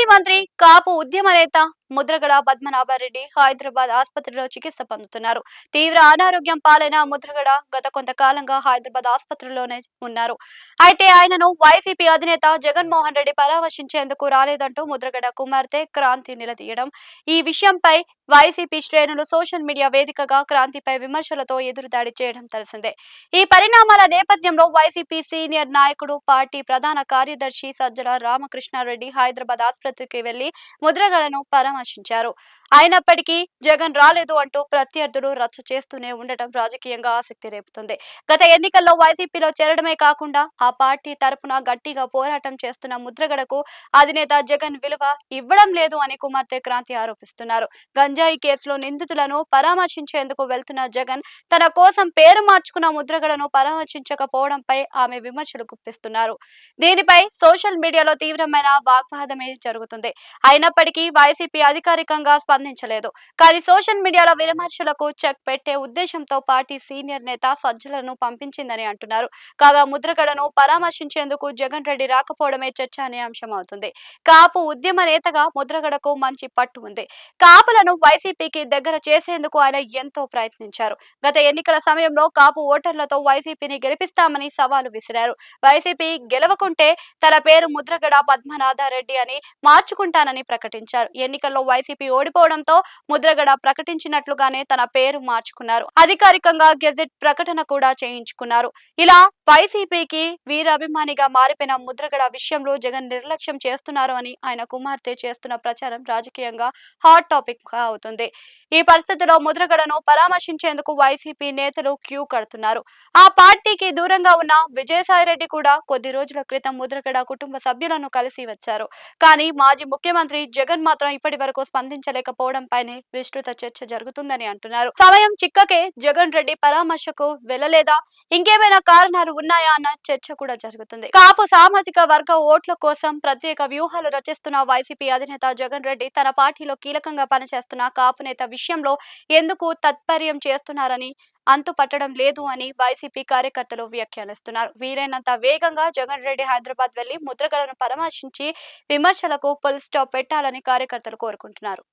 మాజీ మంత్రి కాపు ఉద్యమ నేత ముద్రగడ పద్మనాభరెడ్డి హైదరాబాద్ ఆసుపత్రిలో చికిత్స పొందుతున్నారు. తీవ్ర అనారోగ్యం పాలైన ముద్రగడ గత కొంతకాలంగా హైదరాబాద్ ఆసుపత్రిలోనే ఉన్నారు. అయితే ఆయనను వైసీపీ అధినేత జగన్మోహన్ రెడ్డి పరామర్శించేందుకు రాలేదంటూ ముద్రగడ కుమార్తె క్రాంతి నిలదీయడం. ఈ విషయంపై వైసీపీ శ్రేణులు సోషల్ మీడియా వేదికగా క్రాంతిపై విమర్శలతో ఎదురుదాడి చేయడం తెలిసిందే. ఈ పరిణామాల నేపథ్యంలో వైసీపీ సీనియర్ నాయకుడు, పార్టీ ప్రధాన కార్యదర్శి సజ్జల రామకృష్ణారెడ్డి హైదరాబాద్ ఆసుపత్రికి వెళ్లి ముద్రగడను పరామర్శించారు. అయినప్పటికీ జగన్ రాలేదు అంటూ ప్రత్యర్థులు రచ్చ చేస్తూనే ఉండటం రాజకీయంగా ఆసక్తి రేపుతుంది. గత ఎన్నికల్లో వైసీపీలో చేరడమే కాకుండా ఆ పార్టీ తరపున గట్టిగా పోరాటం చేస్తున్న ముద్రగడకు అధినేత జగన్ విలువ ఇవ్వడం లేదు అని కుమార్తె క్రాంతి ఆరోపిస్తున్నారు. గంజాయి కేసులో నిందితులను పరామర్శించేందుకు వెళ్తున్న జగన్ తన కోసం పేరు మార్చుకున్న ముద్రగడను పరామర్శించకపోవడంపై ఆమె విమర్శలు గుప్పిస్తున్నారు. దీనిపై సోషల్ మీడియాలో తీవ్రమైన వాగ్వాదమే జరుగుతుంది. అయినప్పటికీ వైసీపీ అధికారికంగా స్పందించలేదు. కానీ సోషల్ మీడియాలో విమర్శలకు చెక్ పెట్టే ఉద్దేశంతో పార్టీ సీనియర్ నేత సజ్జలను పంపించిందని అంటున్నారు. కాగా ముద్రగడను పరామర్శించేందుకు జగన్ రెడ్డి రాకపోవడమే చర్చనీయాంశం అవుతుంది. కాపు ఉద్యమ నేతగా ముద్రగడకు మంచి పట్టు ఉంది. కాపులను వైసీపీకి దగ్గర చేసేందుకు ఆయన ఎంతో ప్రయత్నించారు. గత ఎన్నికల సమయంలో కాపు ఓటర్లతో వైసీపీని గెలిపిస్తామని సవాలు విసిరారు. వైసీపీ గెలవకుంటే తన పేరు ముద్రగడ పద్మనాభరెడ్డి అని మార్చుకుంటానని ప్రకటించారు. ఎన్నికల్లో వైసీపీ ఓడిపోవడంతో ముద్రగడ ప్రకటించినట్లుగానే తన పేరు మార్చుకున్నారు. అధికారికంగా గెజెట్ ప్రకటన కూడా చేయించుకున్నారు. ఇలా వైసీపీకి వీరాభిమానిగా మారిపోయిన ముద్రగడ విషయంలో జగన్ నిర్లక్ష్యం చేస్తున్నారు అని ఆయన కుమార్తె చేస్తున్న ప్రచారం రాజకీయంగా హాట్ టాపిక్ అవుతుంది. ఈ పరిస్థితిలో ముద్రగడను పరామర్శించేందుకు వైసీపీ నేతలు క్యూ కడుతున్నారు. ఆ పార్టీకి దూరంగా ఉన్న విజయసాయిరెడ్డి కూడా కొద్ది రోజుల క్రితం ముద్రగడ కుటుంబ సభ్యులను కలిసి వచ్చారు. కానీ మాజీ ముఖ్యమంత్రి జగన్ మాత్రం ఇప్పటి వరకు స్పందించలేకపోవడంపైనే విస్తృత చర్చ జరుగుతుందని అంటున్నారు. సమయం చిక్కకే జగన్ రెడ్డి పరామర్శకు వెళ్లలేదా, ఇంకేమైనా కారణాలు ఉన్నాయా అన్న చర్చ కూడా జరుగుతుంది. కాపు సామాజిక వర్గ ఓట్ల కోసం ప్రత్యేక వ్యూహాలు రచిస్తున్న వైసీపీ అధినేత జగన్ రెడ్డి తన పార్టీలో కీలకంగా పనిచేస్తున్న కాపు నేత విషయంలో ఎందుకు తత్పర్యం చేస్తున్నారని అంతు పట్టడం లేదు అని వైసీపీ కార్యకర్తలు వ్యాఖ్యానిస్తున్నారు. వీలైనంత వేగంగా జగన్ రెడ్డి హైదరాబాద్ వెళ్లి ముద్రగడను పరామర్శించి విమర్శలకు ఫుల్ స్టాప్ పెట్టాలని కార్యకర్తలు కోరుకుంటున్నారు.